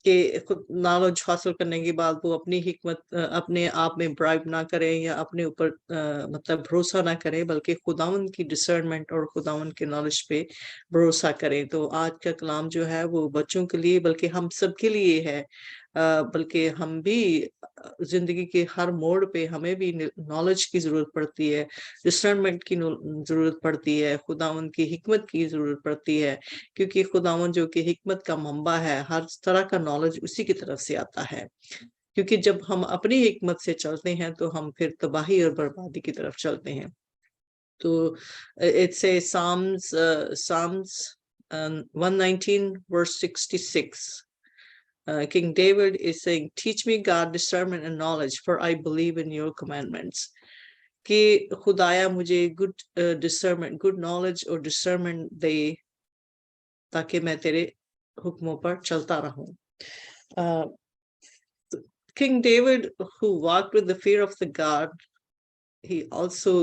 کہ خود نالج حاصل کرنے کے بعد وہ اپنی حکمت اپنے آپ میں برائب نہ کریں یا اپنے اوپر مطلب بھروسہ نہ کریں، بلکہ خداوند کی ڈسرنمنٹ اور خداوند کے نالج پہ بھروسہ کریں۔ تو آج کا کلام جو ہے وہ بچوں کے لیے بلکہ ہم سب کے لیے ہے، بلکہ ہم بھی زندگی کے ہر موڑ پہ ہمیں بھی نالج کی ضرورت پڑتی ہے، ڈسرنمنٹ کی ضرورت پڑتی ہے، خداوند کی حکمت کی ضرورت پڑتی ہے، کیونکہ خداوند جو کہ حکمت کا منبع ہے، ہر طرح کا نالج اسی کی طرف سے آتا ہے۔ کیونکہ جب ہم اپنی حکمت سے چلتے ہیں تو ہم پھر تباہی اور بربادی کی طرف چلتے ہیں۔ تو it's a Psalms 119 verse 66. King David is saying, teach me God discernment and knowledge, for I believe in your commandments. کہ خدایا مجھے good knowledge اور discernment دے تاکہ میں تیرے حکموں پر چلتا رہوں۔ King David, who walked with the fear of the God, he also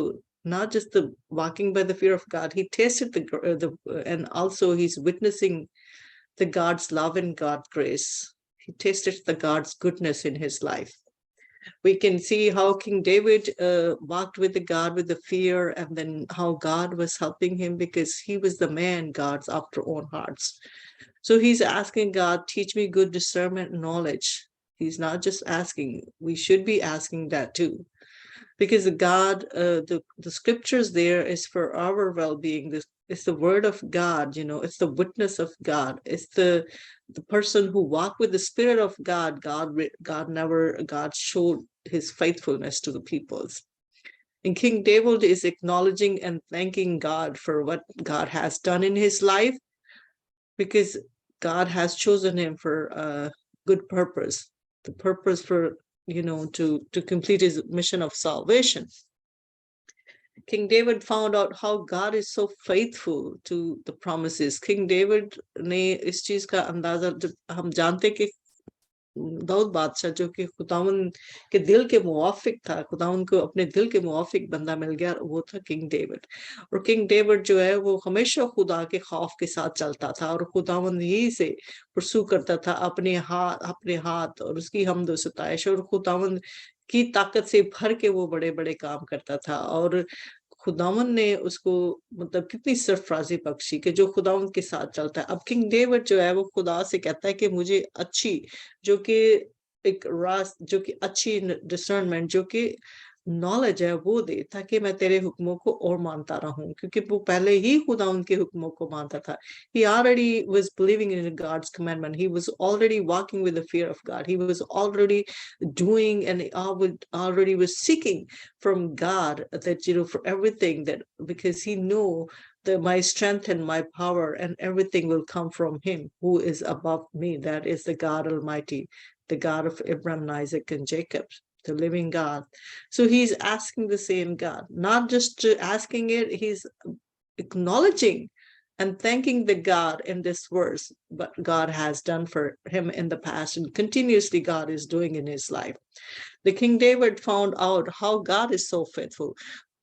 not just the walking by the fear of God, he tasted and also he's witnessing the God's love and God's grace. He tasted the God's goodness in his life. We can see how King David walked with the God with the fear, and then how God was helping him because he was the man God's after own hearts. So he's asking God, teach me good discernment and knowledge. He's not just asking, we should be asking that too. Because God, the scriptures there is for our well-being. It's the word of God, it's the witness of God. It's the person who walked with the Spirit of God. God showed his faithfulness to the peoples. And King David is acknowledging and thanking God for what God has done in his life, because God has chosen him for a good purpose, the purpose for to complete his mission of salvation. King David found out how God is so faithful to the promises. King David نے اس چیز کا اندازہ، ہم جانتے کہ داؤد بادشاہ جو کہ خداوند کے دل کے موافق تھا، خداوند کو اپنے دل کے موافق بندہ مل گیا، وہ تھا کنگ ڈیوڈ۔ اور کنگ ڈیوڈ جو ہے وہ ہمیشہ خدا کے خوف کے ساتھ چلتا تھا، اور خداوند ہی سے پرسو کرتا تھا اپنے ہاتھ اور اس کی حمد و ستائش، اور خداوند کی طاقت سے بھر کے وہ بڑے بڑے کام کرتا تھا۔ اور خداوند نے اس کو مطلب کتنی سرفرازی بخشی کہ جو خداوند کے ساتھ چلتا ہے۔ اب کنگ ڈیوڈ جو ہے وہ خدا سے کہتا ہے کہ مجھے اچھی جو کہ اچھی ڈسرنمنٹ، جو کہ نالج ہے وہ دے، تاکہ میں تیرے حکموں کو اور مانتا رہوں، کیونکہ وہ پہلے ہی خداوند کے حکموں کو مانتا تھا۔ He already was believing in God's commandment. He was already walking with the fear of God. He was already doing and already was seeking from God that, for everything, that because he knew that my strength and my power and everything will come from him who is above me. That is the God Almighty, the God of Abraham, Isaac, and Jacob, the living God. So he's asking the same God, not just asking it, he's acknowledging and thanking the God in this verse, what God has done for him in the past and continuously God is doing in his life. The King David found out how God is so faithful.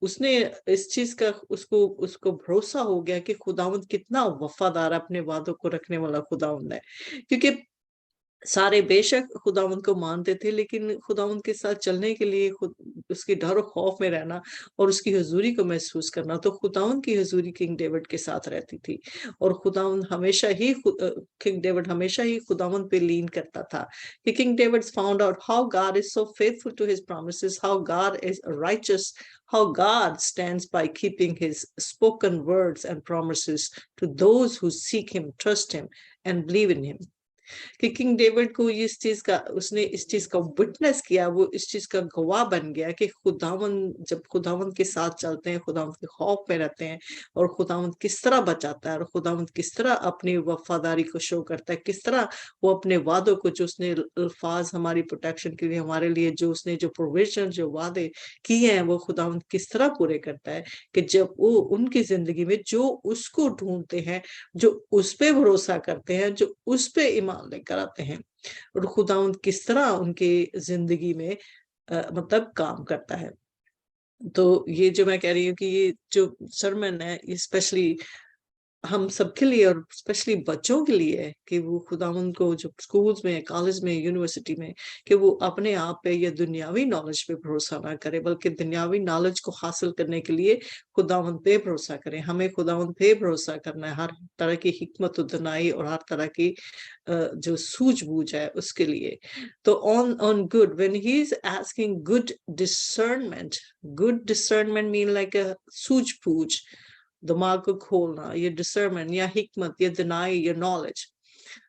اس نے اس چیز کا اس کو بھروسہ ہو گیا کہ خداوند کتنا وفادار اپنے وعدوں کو رکھنے والا خداوند ہے، کیونکہ سارے بے شک خداوند کو مانتے تھے، لیکن خداوند کے ساتھ چلنے کے لیے اس کے ڈر و خوف میں رہنا اور اس کی حضوری کو محسوس کرنا، تو خداوند کی حضوری کنگ ڈیوڈ کے ساتھ رہتی تھی، اور خداوند کنگ ڈیوڈ ہمیشہ ہی خداوند پہ لین کرتا تھا۔ کہ king David found out how God is so faithful to his promises, how God is riches, how God stands by keeping his spoken words and promises to those who seek him, trust him, and believe in him. کہ king David کو اس نے اس چیز کا witness کیا، وہ اس چیز کا گواہ بن گیا کہ جب خداوند کے ساتھ چلتے ہیں، خداوند کے خوف میں رہتے ہیں، اور خداوند کس طرح بچاتا ہے، اور خداوند کس طرح اپنی وفاداری کو شو کرتا ہے، کس طرح وہ اپنے وعدوں کو، جو اس نے الفاظ ہماری پروٹیکشن کے لیے ہمارے لیے جو اس نے جو پروویژن جو وعدے کیے ہیں، وہ خداوند کس طرح پورے کرتا ہے، کہ جب وہ ان کی زندگی میں جو اس کو ڈھونڈتے ہیں، جو اس پہ بھروسہ کرتے ہیں، جو اس پہ ایمان لے کر آتے ہیں، اور خداوند کس طرح ان کی زندگی میں مطلب کام کرتا ہے۔ تو یہ جو میں کہہ رہی ہوں کہ یہ جو سرمن ہے، اسپیشلی हम सबके लिए और स्पेशली बच्चों के लिए कि वो खुदावंद को जो स्कूल्स में, कॉलेज में, यूनिवर्सिटी में, कि वो अपने आप पे या दुनियावी नॉलेज पे भरोसा ना करे, बल्कि दुनियावी नॉलेज को हासिल करने के लिए खुदावंद पे भरोसा करें। हमें खुदावंद पे भरोसा करना है हर तरह की हिकमत और दनाई और हर तरह की जो सूझबूझ है उसके लिए। तो on good, when he is asking good discernment mean like a सूझबूझ, दिमाग को खोलना, ये discernment या हिकमत या deny या knowledge।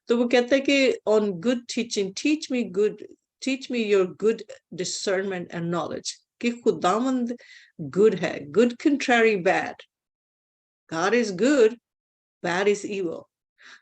तो वो कहता है कि on good teaching, teach me your good discernment and knowledge, कि खुदावंद good है, good contrary bad, God is good, bad is evil।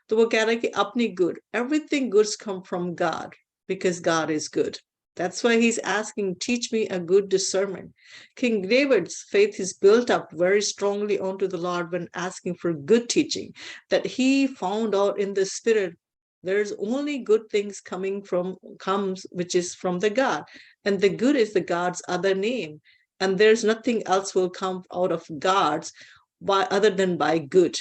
तो वो कह रहा है कि अपनी good, everything goods come from God because God is good। That's why he's asking, teach me a good discernment. King David's faith is built up very strongly onto the Lord when asking for good teaching, that he found out in the spirit there's only good things comes which is from the God, and the good is the God's other name, and there's nothing else will come out of God's by other than by good.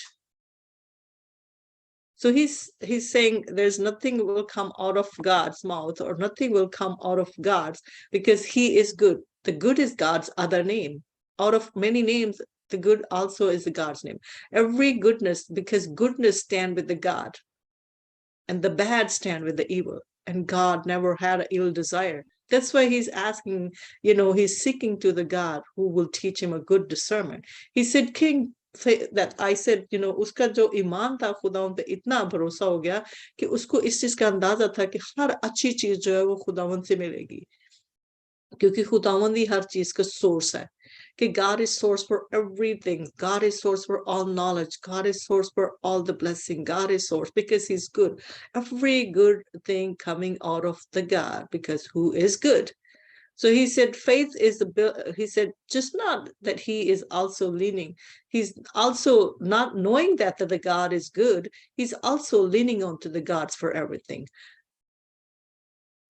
So he's saying there's nothing will come out of God's mouth, or nothing will come out of God's, because he is good. The good is God's other name. Out of many names, the good also is the God's name. Every goodness, because goodness stand with the God, and the bad stand with the evil. And God never had an ill desire. That's why he's asking, he's seeking to the God who will teach him a good discernment. He said, King, that I said, उसका जो ईमान था खुदा उन पे इतना भरोसा हो गया कि उसको इस चीज का अंदाजा था कि हर अच्छी चीज जो है वो खुदावन से मिलेगी, क्योंकि खुदावन ही हर चीज का सोर्स है, कि God is source for everything, God is source for all knowledge, God is source for all the blessing, God is source because he's good. Every good thing coming out of the God, because who is good. So he said, faith is he said, just not that he is also leaning, he's also not knowing that the God is good, he's also leaning on to the gods for everything.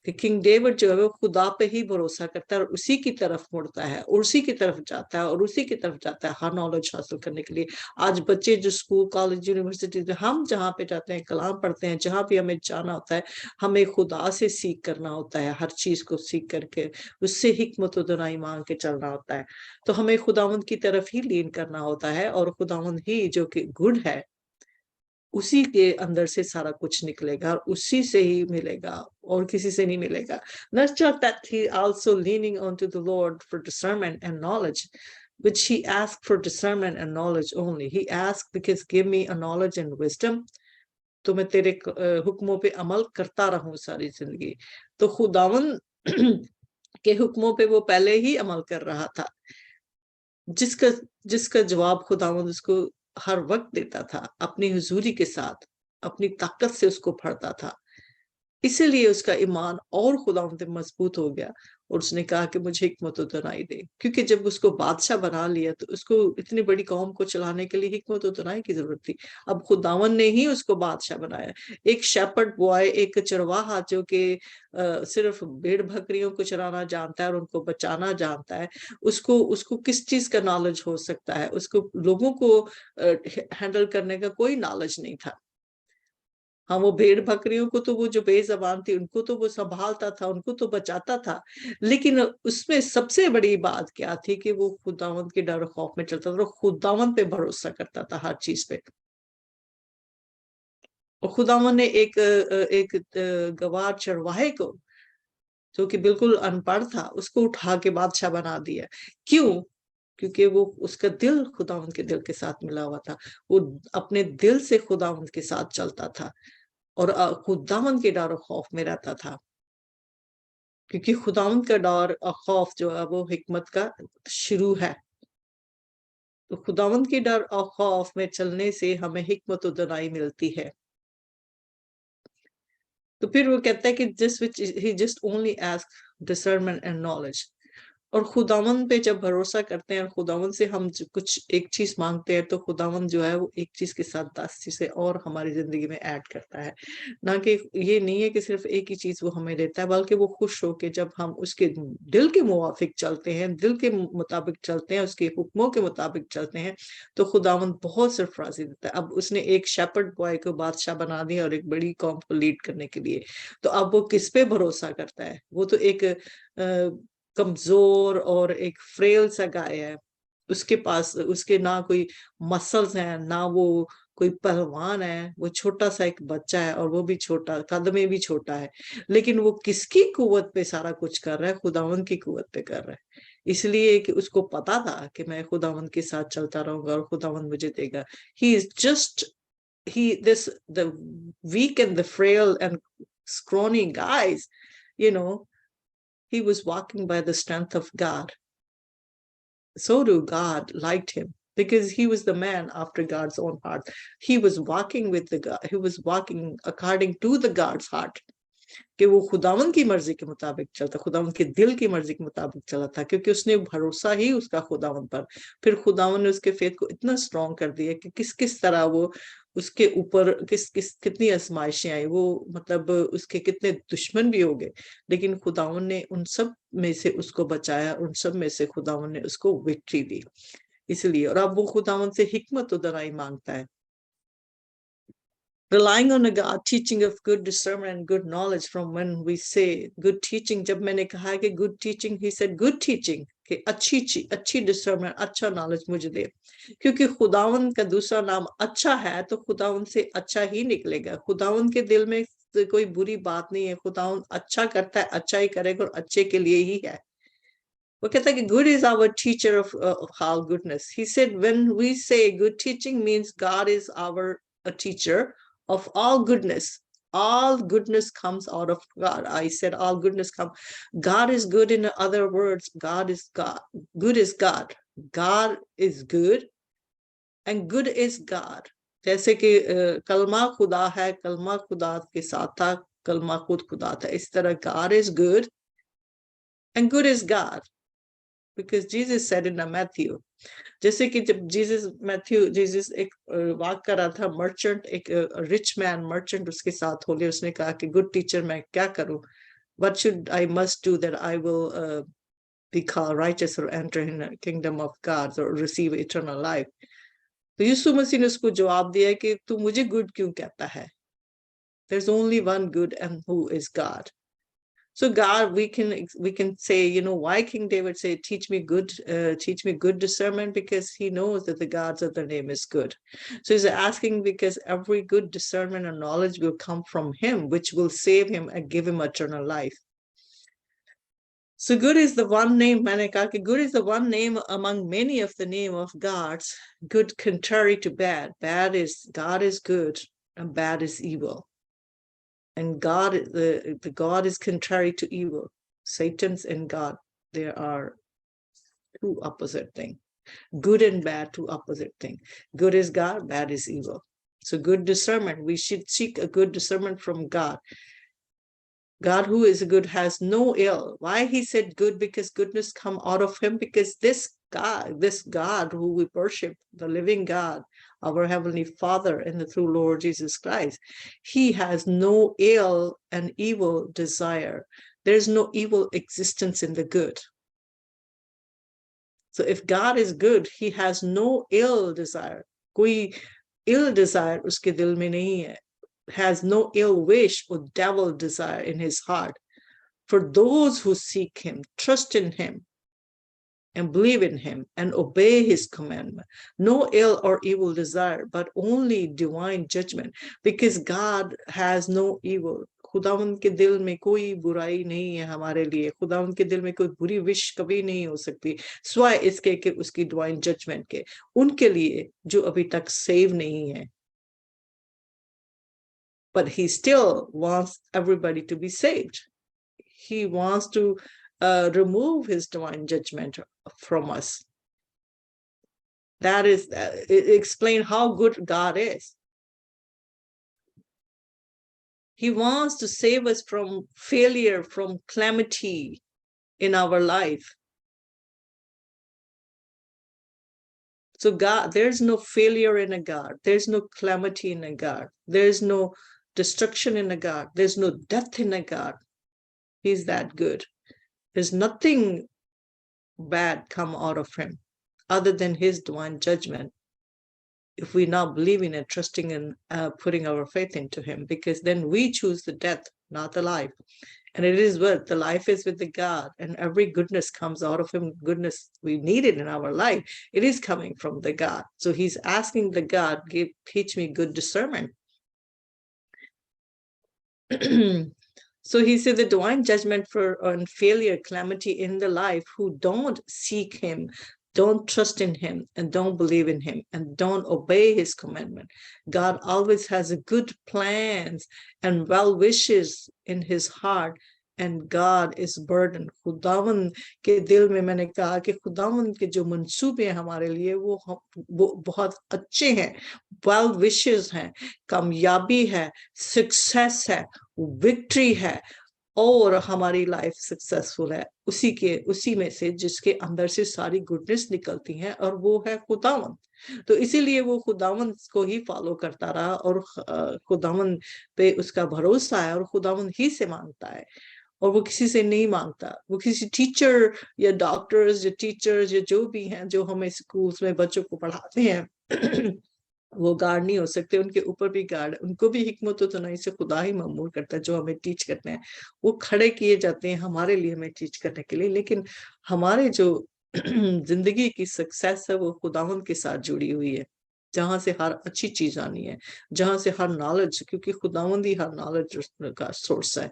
कि king David जो है वो खुदा पे ही भरोसा करता है और उसी की तरफ मुड़ता है और उसी की तरफ जाता है और उसी की तरफ जाता है हर नॉलेज हासिल करने के लिए। आज बच्चे जो स्कूल, कॉलेज, यूनिवर्सिटी, हम जहाँ पे जाते हैं, कलाम पढ़ते हैं, जहाँ भी हमें जाना होता है, हमें खुदा से सीख करना होता है, हर चीज को सीख करके उससे हिकमत और दुनाई मांग के चलना होता है। तो हमें खुदावंद की तरफ ही लीन करना होता है, और खुदावंद ही जो कि गुड है, उसी के अंदर से सारा कुछ निकलेगा और उसी से ही मिलेगा और किसी से नहीं मिलेगा। Not just that he also leaning onto the Lord for discernment and knowledge, which he asked for discernment and knowledge only. He asked because give me a knowledge and wisdom, तो मैं तेरे हुक्मों पे अमल करता रहूं सारी जिंदगी। तो खुदावन के हुक्मों पे वो पहले ही अमल कर रहा था, जिसका जवाब खुदावंद उसको हर वक्त देता था, अपनी हुजूरी के साथ, अपनी ताकत से उसको भरता था। इसीलिए उसका ईमान और खुदावंद में मजबूत हो गया और उसने कहा कि मुझे हिकमत और दनाई दे, क्योंकि जब उसको बादशाह बना लिया तो उसको इतनी बड़ी कौम को चलाने के लिए हिकमत और दनाई की जरूरत थी। अब खुदावन ने ही उसको बादशाह बनाया। एक शेपर्ड बॉय, एक चरवाहा जो कि सिर्फ भेड़ बकरियों को चराना जानता है और उनको बचाना जानता है, उसको किस चीज का नॉलेज हो सकता है? उसको लोगों को हैंडल करने का कोई नॉलेज नहीं था। हाँ, वो भेड़ बकरियों को तो वो जो बेज़बान थी उनको तो वो संभालता था, उनको तो बचाता था, लेकिन उसमें सबसे बड़ी बात क्या थी कि वो खुदावंद के डर खौफ में चलता था और खुदावंद पे भरोसा करता था हर चीज पे। और खुदावंद ने एक गवार चरवाहे को, जो कि बिल्कुल अनपढ़ था, उसको उठा के बादशाह बना दिया। क्यों? क्योंकि वो उसका दिल खुदावंद के दिल के साथ मिला हुआ था, वो अपने दिल से खुदावंद के साथ चलता था और खुदावंद के डर और खौफ में रहता था, क्योंकि खुदावंद का डर और खौफ जो है वो हिकमत का शुरू है। तो खुदावंद के डर और खौफ में चलने से हमें हिकमत और दनाई मिलती है। तो फिर वो कहता है कि जिस which he just only ask discernment and knowledge, और खुदावन पे जब भरोसा करते हैं और खुदावन से हम कुछ एक चीज मांगते हैं तो खुदावन जो है वो एक चीज के साथ 10 चीजें और हमारी जिंदगी में ऐड करता है। ना कि ये नहीं है कि सिर्फ एक ही चीज वो हमें देता है, बल्कि वो खुश होके जब हम उसके दिल के मुवाफिक चलते हैं, दिल के मुताबिक चलते हैं, उसके हुक्मों के मुताबिक चलते हैं, तो खुदावन बहुत सरफराजी देता है। अब उसने एक शेपर्ड बॉय को बादशाह बना दिया और एक बड़ी कौम को लीड करने के लिए, तो अब वो किस पे भरोसा करता है? वो तो एक कमजोर और एक फ्रेल सा गाय है, उसके पास उसके ना कोई मसल्स हैं, ना वो कोई पहलवान है, वो छोटा सा एक बच्चा है, और वो भी छोटा, कद में भी छोटा है, लेकिन वो किसकी कुवत पे सारा कुछ कर रहा है? खुदावन की कुवत पे कर रहा है। इसलिए कि उसको पता था कि मैं खुदावन के साथ चलता रहूंगा और खुदावन मुझे देगा। He is just he this the weak and the frail and scrawny guys, you know, he was walking by the strength of God. So do God liked him because he was the man after God's own heart. He was walking with the God, he was walking according to the God's heart, कि वो खुदावन की मर्जी के मुताबिक चलता, खुदावन के दिल की मर्जी के मुताबिक चला था, क्योंकि उसने भरोसा ही उसका खुदावन पर। फिर खुदावन ने उसके फेथ को इतना स्ट्रॉन्ग कर दिया कि किस किस तरह वो उसके ऊपर किस किस कितनी आजमाइशें आई, वो मतलब उसके कितने दुश्मन भी हो गए, लेकिन खुदावन ने उन सब में से उसको बचाया, उन सब में से खुदावन ने उसको विक्ट्री दी। इसलिए और अब वो खुदावन से हिकमत उदराई मांगता है, relying on a God teaching of good discernment and good knowledge. From when we say good teaching, जब मैंने कहा कि good teaching, he said good teaching, कि अच्छी discernment, अच्छा knowledge मुझे दे, क्योंकि खुदावन का दूसरा नाम अच्छा है, तो खुदावन से अच्छा ही निकलेगा। खुदावन के दिल में कोई बुरी बात नहीं है, खुदावन अच्छा करता है, अच्छा ही करेगा और अच्छे के लिए ही है। वो कहता है कि good is our teacher of all goodness. He said when we say good teaching means God is our a teacher of all goodness. All goodness comes out of God. I said all goodness comes. God is good. In other words, God is God. Good is God. God is good and good is God. जैसे कि कलमा खुदा है, कलमा खुदा के साथ था, कलमा खुद खुदा था, इस तरह God is good and good is God. Because Jesus said in Matthew, जैसे कि जब जीसस एक वाक कर रहा था, मर्चेंट, एक रिच मैन मर्चेंट उसके साथ हो गया, उसने कहा कि गुड टीचर मैं क्या करूं, what should I must do that I will be called righteous or enter in the kingdom of God or receive eternal life. तो यीशु मसीह ने उसको जवाब दिया कि तू मुझे गुड क्यों कहता है? There's only one good and who is God. So God, we can say, you know, why King David say, teach me good discernment, because he knows that the God's other name is good. So he's asking because every good discernment and knowledge will come from him, which will save him and give him eternal life. So good is the one name, मैंने कहा कि good is the one name among many of the name of gods, good contrary to bad. God is good and bad is evil. And God, the God is contrary to evil. Satan's and God, there are two opposite things. Good and bad, two opposite things. Good is God, bad is evil. So good discernment, we should seek a good discernment from God. God who is good has no ill. Why he said good? Because goodness come out of him, because this God who we worship, the living God, our Heavenly Father and the true Lord Jesus Christ, he has no ill and evil desire. There's no evil existence in the good. So if God is good, he has no ill desire. कोई ill desire उसके दिल में नहीं है. Has no ill wish or devil desire in his heart. For those who seek him, trust in him, and believe in him, and obey his commandment. No ill or evil desire, but only divine judgment, because God has no evil. खुदावंद के दिल में कोई बुराई नहीं है हमारे लिए, खुदावंद के दिल में कोई बुरी विश कभी नहीं हो सकती, स्वाय इसके कि उसकी डिवाइन जजमेंट के उनके लिए जो अभी तक सेव नहीं है. But he still wants everybody to be saved. He wants to remove his divine judgment from us. That is, explain how good God is. He wants to save us from failure, from calamity in our life. So God, there's no failure in a God. There's no calamity in a God. There's no destruction in a God. There's no death in a God. He's that good. There's nothing bad come out of him other than his divine judgment. If we now believe in and trusting in putting our faith into him, because then we choose the death, not the life. And it is what the life is with the God, and every goodness comes out of him. Goodness we need it in our life. It is coming from the God. So he's asking the God, teach me good discernment. So he said the divine judgment on failure, calamity in the life who don't seek him, don't trust in him, and don't believe in him, and don't obey his commandment. God always has good plans and well wishes in his heart, and God is burdened. खुदावन के दिल में मैंने कहा कि खुदावन के जो मंसूबे हैं हमारे लिए वो बहुत अच्छे हैं, well wishes हैं, कामयाबी है, success है, विक्ट्री है, और हमारी लाइफ सक्सेसफुल है उसी में से जिसके अंदर से सारी गुडनेस निकलती हैं, और वो है खुदावन. तो इसीलिए वो खुदावन को ही फॉलो करता रहा, और खुदावन पे उसका भरोसा है, और खुदावन ही से मांगता है, और वो किसी से नहीं मांगता. वो किसी टीचर या डॉक्टर्स या टीचर्स या जो भी हैं जो हमें स्कूल्स में बच्चों को पढ़ाते हैं वो गार्ड नहीं हो सकते. उनके ऊपर भी गार्ड, उनको भी हिकमत तो नहीं से खुदा ही मामूर करता है. जो हमें टीच करते हैं वो खड़े किए जाते हैं हमारे लिए, हमें टीच करने के लिए, लेकिन हमारे जो जिंदगी की सक्सेस है वो खुदावन के साथ जुड़ी हुई है, जहां से हर अच्छी चीज आनी है, जहां से हर नॉलेज, क्योंकि खुदावन ही हर नॉलेज का सोर्स है,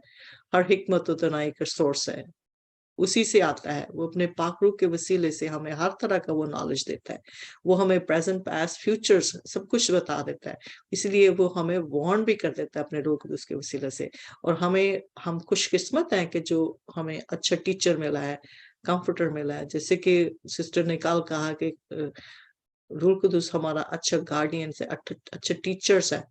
हर हिकमत तनाई का सोर्स है, उसी से आता है. वो अपने पाकरू के वसीले से हमें हर तरह का वो नॉलेज देता है. वो हमें प्रेजेंट पास्ट फ्यूचर्स सब कुछ बता देता है. इसलिए वो हमें वार्न भी कर देता है अपने रूह कुदूस के वसीले से. और हम खुशकिस्मत हैं कि जो हमें अच्छा टीचर मिला है, कंफर्टर मिला है. जैसे कि सिस्टर ने कल कहा कि रूह कुदूस हमारा अच्छा गार्डियन है, अच्छे टीचर्स है.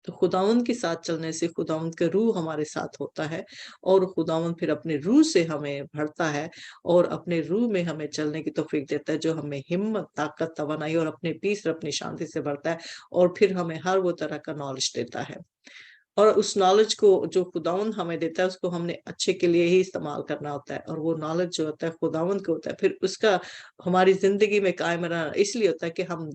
तो खुदावंद के साथ चलने से खुदावंद का रूह हमारे साथ होता है, और खुदावंद फिर अपने रूह से हमें भरता है, और अपने रूह में हमें चलने की तौफीक देता है, जो हमें हिम्मत, ताकत, तवानाई और अपने पीस और अपनी शांति से भरता है, और फिर हमें हर वो तरह का नॉलेज देता है. और उस नॉलेज को जो खुदावंद हमें देता है उसको हमने अच्छे के लिए ही इस्तेमाल करना होता है, और वो नॉलेज जो होता है खुदावंद को होता है. फिर उसका हमारी जिंदगी में कायम रहना इसलिए होता है कि हम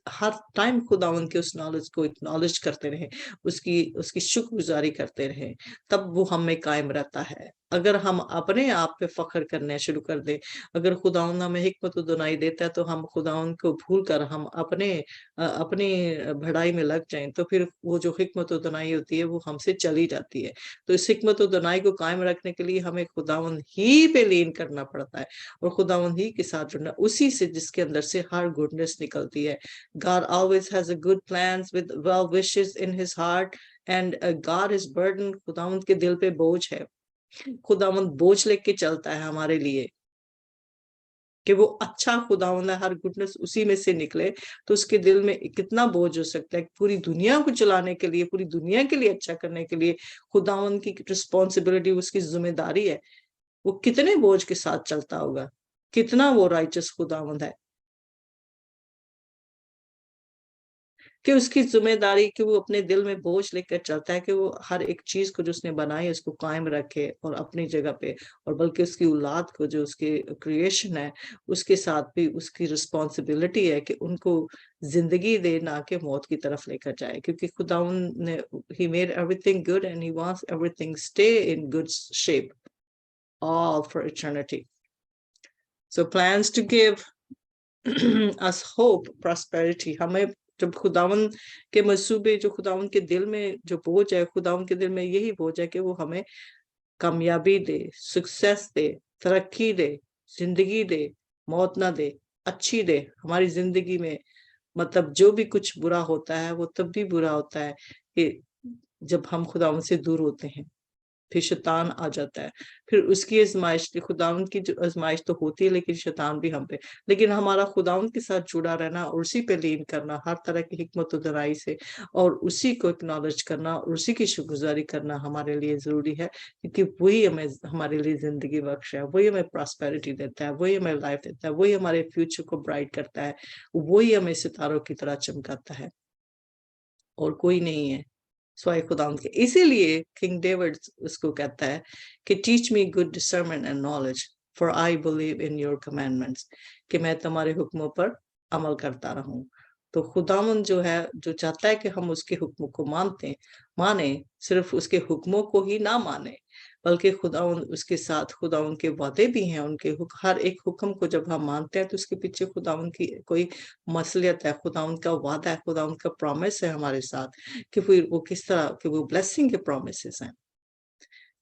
हर टाइम खुदावंद के उस नॉलेज को एक्नॉलेज करते रहे, उसकी शुक्रगुजारी करते रहे, तब वो हम में कायम रहता है. अगर हम अपने आप पे फख्र करने शुरू कर दे, अगर खुदावंद हमें हिकमत दुनाई देता है तो हम खुदावंद को भूल कर हम अपनी बढ़ाई में लग जाएं, तो फिर वो जो हिकमत दुनाई होती है वो हमसे चली जाती है. तो इस हिकमत दुनाई को कायम रखने के लिए हमें खुदावंद ही पे लीन करना पड़ता है, और खुदावंद ही के साथ जुड़ना, उसी से जिसके अंदर से हर गुडनेस निकलती है. God always has a good plans with well wishes in his heart, and God is burdened. खुदावंद के दिल पे बोझ है, खुदावंद बोझ लेके चलता है हमारे लिए कि वो अच्छा खुदावंद है, हर गुडनेस उसी में से निकले. तो उसके दिल में कितना बोझ हो सकता है. पूरी दुनिया को चलाने के लिए, पूरी दुनिया के लिए अच्छा करने के लिए खुदावंद की रिस्पॉन्सिबिलिटी, उसकी जिम्मेदारी है. वो कितने बोझ के साथ चलता होगा, कितना वो राइचस खुदावंद है कि उसकी जिम्मेदारी कि वो अपने दिल में बोझ लेकर चलता है कि वो हर एक चीज को जो उसने बनाई है उसको कायम रखे और अपनी जगह पे, और बल्कि उसकी औलाद को जो उसके क्रिएशन है उसके साथ भी उसकी रिस्पॉन्सिबिलिटी है कि उनको जिंदगी दे, ना कि मौत की तरफ लेकर जाए. क्योंकि खुदावन ने he made everything good and he wants everything stay in good shape all for eternity. So plans to give us hope, prosperity. हमें जब खुदावन के मंसूबे, जो खुदावन के दिल में जो बोझ है, खुदावन के दिल में यही बोझ है कि वो हमें कामयाबी दे, सक्सेस दे, तरक्की दे, जिंदगी दे, मौत ना दे, अच्छी दे. हमारी जिंदगी में मतलब जो भी कुछ बुरा होता है वो तब भी बुरा होता है कि जब हम खुदावन से दूर होते हैं. پھر شیطان آ جاتا ہے، پھر اس کی آزمائش، خداوند کی جو آزمائش تو ہوتی ہے لیکن شیطان بھی ہم پہ، لیکن ہمارا خداوند کے ساتھ جڑا رہنا اور اسی پہ لین کرنا ہر طرح کی حکمت و درائی سے، اور اسی کو اکنالج کرنا اور اسی کی شکرگزاری کرنا ہمارے لیے ضروری ہے، کیونکہ وہی ہمیں ہمارے لیے زندگی بخش ہے، وہی ہمیں پراسپیرٹی دیتا ہے، وہی ہمیں لائف دیتا ہے، وہی ہمارے فیوچر کو برائٹ کرتا ہے، وہی ہمیں ستاروں کی طرح چمکاتا ہے، اور کوئی نہیں ہے سوائے خداوند کے۔ اسی لیے کنگ ڈیوڈ اس کو کہتا ہے کہ teach me good discernment and knowledge for I believe in your commandments, کہ میں تمہارے حکموں پر عمل کرتا رہوں۔ تو خداوند جو ہے، جو چاہتا ہے کہ ہم اس کے حکموں کو مانیں، صرف اس کے حکموں کو ہی نہ مانیں، بلکہ خداوند اس کے ساتھ خداوند کے وعدے بھی ہیں، ان کے ہر ایک حکم کو جب ہم مانتے ہیں تو اس کے پیچھے خداوند کی کوئی مصلحت ہے، خداوند کا وعدہ ہے، خداوند کا پرومس ہے ہمارے ساتھ، کہ پھر وہ کس طرح کہ وہ بلیسنگ کے پرومسز ہیں،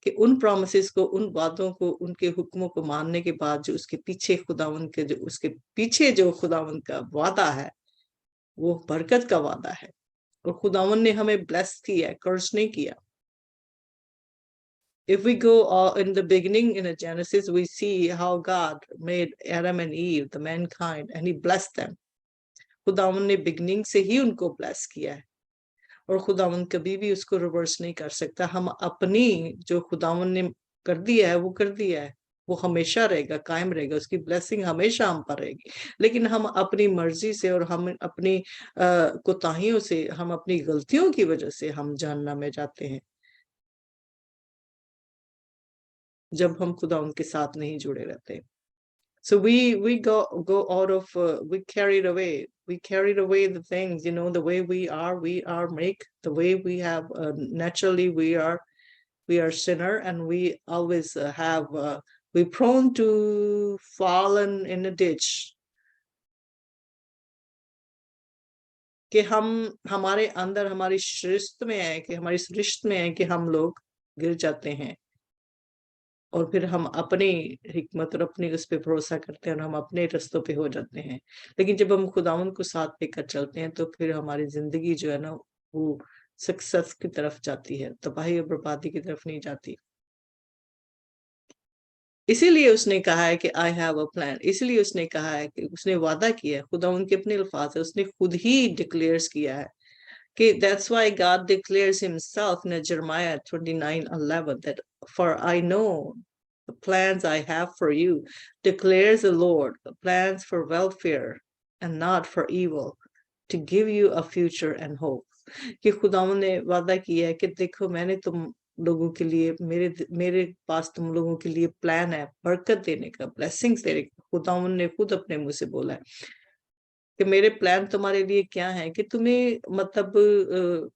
کہ ان پرومسز کو، ان وعدوں کو، ان کے حکموں کو ماننے کے بعد جو اس کے پیچھے خداوند کے، جو اس کے پیچھے جو خداوند کا وعدہ ہے وہ برکت کا وعدہ ہے، اور خداوند نے ہمیں بلیس کیا ہے، کرس نہیں کیا۔ If we go in the beginning in the Genesis, we see how God made Adam and Eve, the mankind, and he blessed them. خداوند نے بگننگ سے ہی ان کو بلیس کیا ہے، اور خداوند کبھی بھی اس کو ریورس نہیں کر سکتا۔ ہم اپنی جو خداوند نے کر دیا ہے وہ کر دیا ہے، وہ ہمیشہ رہے گا، قائم رہے گا، اس کی بلیسنگ ہمیشہ ہم پر رہے گی، لیکن ہم اپنی مرضی سے اور ہم اپنی کوتاہیوں سے، ہم اپنی غلطیوں کی وجہ سے ہم جہنم میں جاتے ہیں جب ہم خداوند کے ساتھ نہیں جڑے رہتے۔ So we go out of we carried away the things, the way we are make, the way we have naturally we are sinner, and we always we prone to fallen in a ditch، کہ ہمارے اندر ہماری سرشت میں ہے کہ ہم لوگ گر جاتے ہیں، اور پھر ہم اپنی حکمت اور اپنی اس پہ بھروسہ کرتے ہیں اور ہم اپنے رستوں پہ ہو جاتے ہیں، لیکن جب ہم خداوند کو ساتھ لے کر چلتے ہیں تو پھر ہماری زندگی جو ہے نا وہ سکسیس کی طرف جاتی ہے، تباہی اور بربادی کی طرف نہیں جاتی۔ اسی لیے اس نے کہا ہے کہ I have a plan، اسی لیے اس نے کہا ہے کہ اس نے وعدہ کیا ہے، خداوند کے اپنے الفاظ ہے، اس نے خود ہی ڈکلیئرز کیا ہے کہ that's why God declares himself in Jeremiah 29:11 that for I know the plans I have for you, declares the Lord, the plans for welfare and not for evil, to give you a future and hope۔ کہ خداوند نے وعدہ کیا ہے کہ دیکھو میں نے تم لوگوں کے لیے، میرے پاس تم لوگوں کے لیے پلان ہے، برکت دینے کا، بلیسنگز دینے کا۔ خداوند نے خود اپنے منہ سے بولا ہے کہ میرے پلان تمہارے لیے کیا ہے، کہ تمہیں مطلب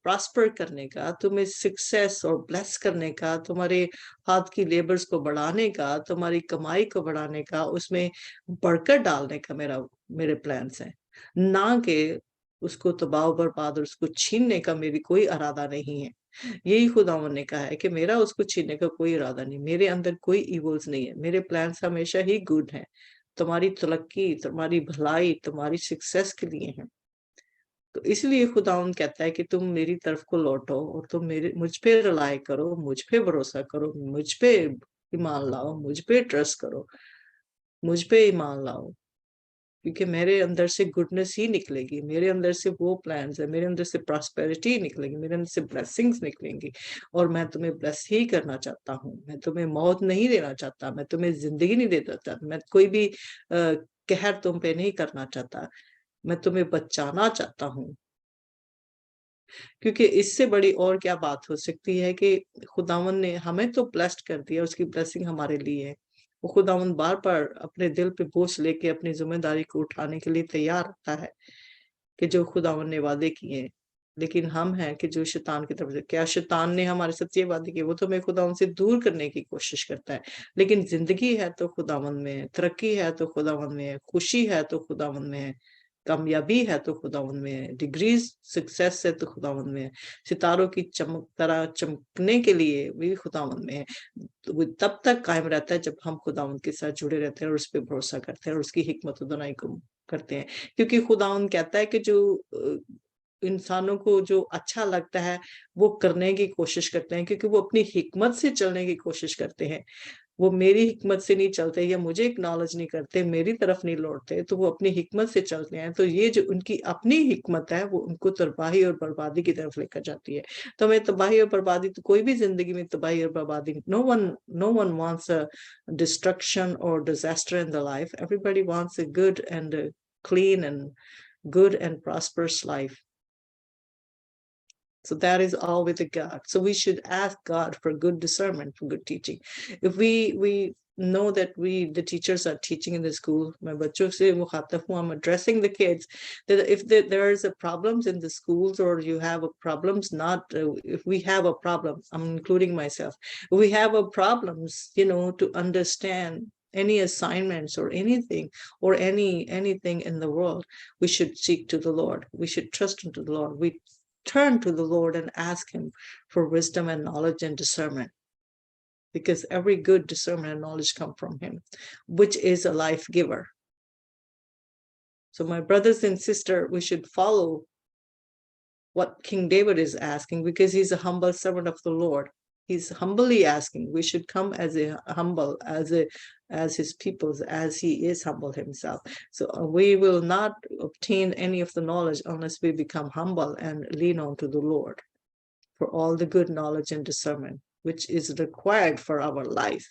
پراسپر کرنے کا، تمہیں سکسیس اور بلیس کرنے کا، تمہارے ہاتھ کی لیبرز کو بڑھانے کا، تمہاری کمائی کو بڑھانے کا، اس میں برکت ڈالنے کا میرے پلانس ہیں، نہ کہ اس کو تباہ و برباد اور اس کو چھیننے کا میری کوئی ارادہ نہیں ہے۔ یہی خداوند نے کہا ہے کہ میرا اس کو چھیننے کا کوئی ارادہ نہیں، میرے اندر کوئی ایولز نہیں ہے، میرے پلانس ہمیشہ ہی گڈ ہیں، تمہاری ترقی، تمہاری بھلائی، تمہاری سکسیس کے لیے ہیں۔ تو اس لیے خداوند کہتا ہے کہ تم میری طرف کو لوٹو اور تم مجھ پہ رلائے کرو، مجھ پہ بھروسہ کرو، مجھ پہ ایمان لاؤ، مجھ پہ ٹرسٹ کرو، مجھ پہ ایمان لاؤ، کیونکہ میرے اندر سے گڈنس ہی نکلے گی، میرے اندر سے وہ پلانز ہیں، میرے اندر سے پراسپیرٹی نکلے گی، میرے اندر سے بلیسنگز نکلیں گی، اور میں تمہیں بلیس ہی کرنا چاہتا ہوں، میں تمہیں موت نہیں دینا چاہتا، میں تمہیں زندگی نہیں دینا چاہتا، میں کوئی بھی قہر تم پہ نہیں کرنا چاہتا، میں تمہیں بچانا چاہتا ہوں۔ کیونکہ اس سے بڑی اور کیا بات ہو سکتی ہے کہ خداوند نے ہمیں تو بلیسڈ کر دیا، اس کی بلیسنگ ہمارے لیے ہے، وہ خداوند بار بار اپنے دل پہ بوجھ لے کے اپنی ذمہ داری کو اٹھانے کے لیے تیار رہتا ہے کہ جو خداوند نے وعدے کیے ہیں، لیکن ہم ہیں کہ جو شیطان کی طرف سے، کیا شیطان نے ہمارے ساتھ یہ وعدے کیے، وہ تو ہمیں خداوند سے دور کرنے کی کوشش کرتا ہے، لیکن زندگی ہے تو خداوند میں ہے، ترقی ہے تو خداوند میں ہے، خوشی ہے تو خداوند میں ہے، کامیابی ہے تو خداوند میں ہے، ڈگریز سکسیس ہے تو خداوند میں ہے، ستاروں کی چمک طرح چمکنے کے لیے بھی خداوند میں ہے۔ تو وہ تب تک قائم رہتا ہے جب ہم خداوند کے ساتھ جڑے رہتے ہیں اور اس پہ بھروسہ کرتے ہیں اور اس کی حکمت و دانائی کو کرتے ہیں، کیونکہ خداوند کہتا ہے کہ جو انسانوں کو جو اچھا لگتا ہے وہ کرنے کی کوشش کرتے ہیں، کیونکہ وہ اپنی حکمت سے چلنے کی کوشش کرتے ہیں. وہ میری حکمت سے نہیں چلتے یا مجھے اکنالج نہیں کرتے، میری طرف نہیں لوٹتے، تو وہ اپنی حکمت سے چلتے ہیں. تو یہ جو ان کی اپنی حکمت ہے وہ ان کو تباہی اور بربادی کی طرف لے کر جاتی ہے. تو ہمیں تباہی اور بربادی، تو کوئی بھی زندگی میں تباہی اور بربادی، no one wants a destruction or disaster in their life. Everybody wants a good and a clean and good and prosperous life. So that is all with God. So we should ask God for good discernment, for good teaching. If we know that the teachers are teaching in the school, میں بچوں سے مخاطب ہوں, I'm addressing the kids, that if there is a problems in the schools, or you have a problems, not if we have a problem, I'm including myself, if we have a problems, to understand any assignments or anything, or anything in the world, we should seek to the Lord. We should trust into the Lord. We turn to the Lord and ask him for wisdom and knowledge and discernment, because every good discernment and knowledge come from him, which is a life giver. So my brothers and sisters, we should follow what King David is asking, because he's a humble servant of the Lord. He's humbly asking. We should come as his peoples, as he is humble himself. So we will not obtain any of the knowledge unless we become humble and lean on to the Lord for all the good knowledge and discernment, which is required for our life.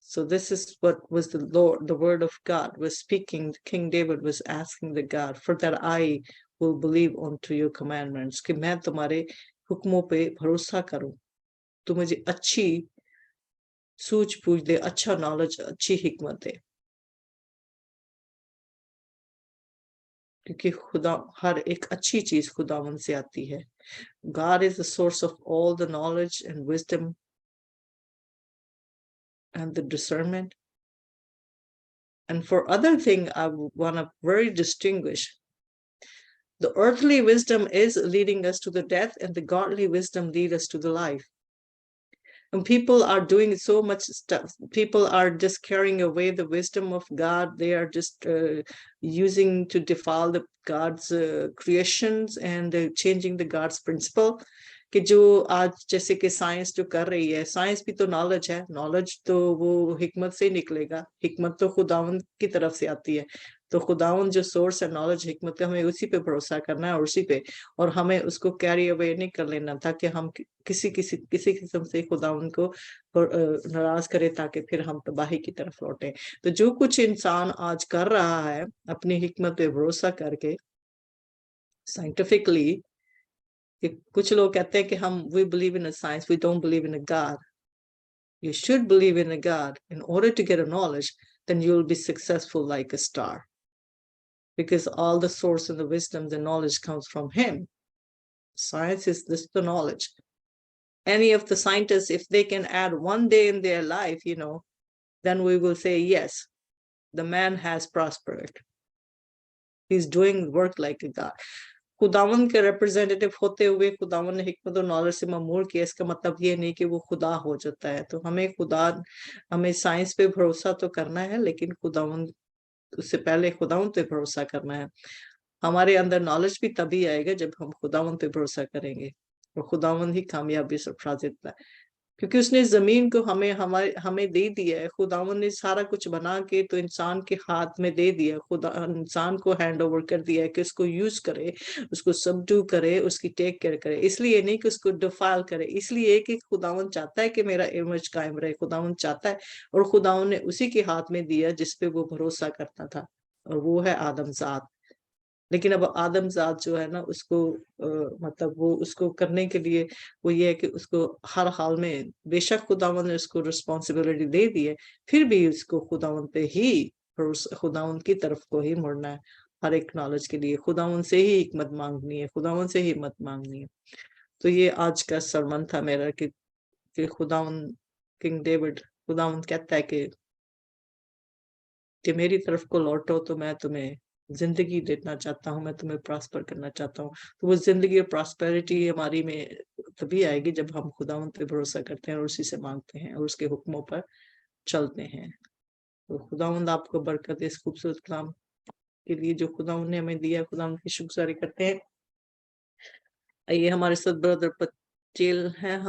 So this is what was the word of God was speaking. King David was asking the God, for that I will believe onto your commandments, कि मैं तुम्हारे हुक्मों पे भरोसा करूं, तो मुझे अच्छी सूझबूझ दे, अच्छा नॉलेज, अच्छी हिकमत दे, क्योंकि खुदा हर एक अच्छी चीज खुदावन से आती है. God is the source of all the knowledge and wisdom and the discernment. And for other thing, I want to very distinguish. The earthly wisdom is leading us to the death, and the godly wisdom lead us to the life. And people are doing so much stuff. People are just carrying away the wisdom of God. They are just using to defile the God's creations and changing the God's principle. कि जो आज जैसे कि science जो कर रही है, science भी तो नॉलेज है, नॉलेज तो वो हिकमत से निकलेगा, हिकमत तो खुदावंद की तरफ से आती है. तो खुदावंद जो सोर्स है नॉलेज हिकमत का, हमें उसी पे भरोसा करना है, और उसी पे, और हमें उसको कैरी अवे नहीं कर लेना था कि हम किसी किस्म से खुदावंद को नाराज करें ताकि फिर हम तबाही की तरफ लौटें. तो जो कुछ इंसान आज कर रहा है अपनी हिकमत पे भरोसा करके साइंटिफिकली, कुछ लोग कहते हैं कि हम we believe in a science, we don't believe in a God. You should believe in a God. In order to get a knowledge, then you'll be successful like a star, because all the source and the wisdom, the knowledge comes from him. Science is this the knowledge. Any of the scientists, if they can add one day in their life, then we will say, yes, the man has prospered. He's doing work like a God. खुदावन के representative होते हुए खुदावन ने हिकमत और knowledge से मामूर किया, इसका मतलब ये नहीं कि वो खुदा हो जाता है. तो हमें साइंस पे भरोसा तो करना है, लेकिन खुदावन उससे पहले खुदावन पे भरोसा करना है. हमारे अंदर नॉलेज भी तभी आएगा जब हम खुदावन पे भरोसा करेंगे, और खुदावन ही कामयाबी सरफराज देता है, क्योंकि उसने जमीन को हमें दे दिया है. खुदावन ने सारा कुछ बना के तो इंसान के हाथ में दे दिया. खुदा इंसान को हैंड ओवर कर दिया है कि उसको यूज करे, उसको सबडू करे, उसकी टेक केयर करे. इसलिए नहीं कि उसको डिफाइल करे, इसलिए कि खुदावन चाहता है कि मेरा इमेज कायम रहे. खुदावन चाहता है, और खुदावन ने उसी के हाथ में दिया जिस पे वो भरोसा करता था, और वो है आदमजात. लेकिन अब आदमजात जो है ना, उसको मतलब वो उसको करने के लिए वो ये है कि उसको हर हाल में, बेशक खुदावंद ने उसको रिस्पॉन्सिबिलिटी दे दी है, फिर भी उसको खुदावंद पे ही, खुदावंद की तरफ को ही मुड़ना है. हर एक नॉलेज के लिए खुदावंद से ही हिकमत मांगनी है, खुदावंद से ही हिम्मत मांगनी है. तो ये आज का सरमन था मेरा कि खुदावंद, किंग डेविड, खुदावंद कहता है कि मेरी तरफ को लौटो तो मैं तुम्हें जिंदगी देना चाहता हूँ, मैं तुम्हें प्रॉस्पर करना चाहता हूँ. तो वो जिंदगी और प्रॉस्पेरिटी हमारी में तभी आएगी जब हम खुदावंद पे भरोसा करते हैं और उसी से मांगते हैं और उसके हुक्मों पर चलते हैं. तो खुदावंद आपको बरकत, इस खूबसूरत कलाम के लिए जो खुदावंद ने हमें दिया, खुदावंद की शुक्रगुजारी करते हैं. یہ ہمارے ساتھ برادر پچیل ہیں. ہم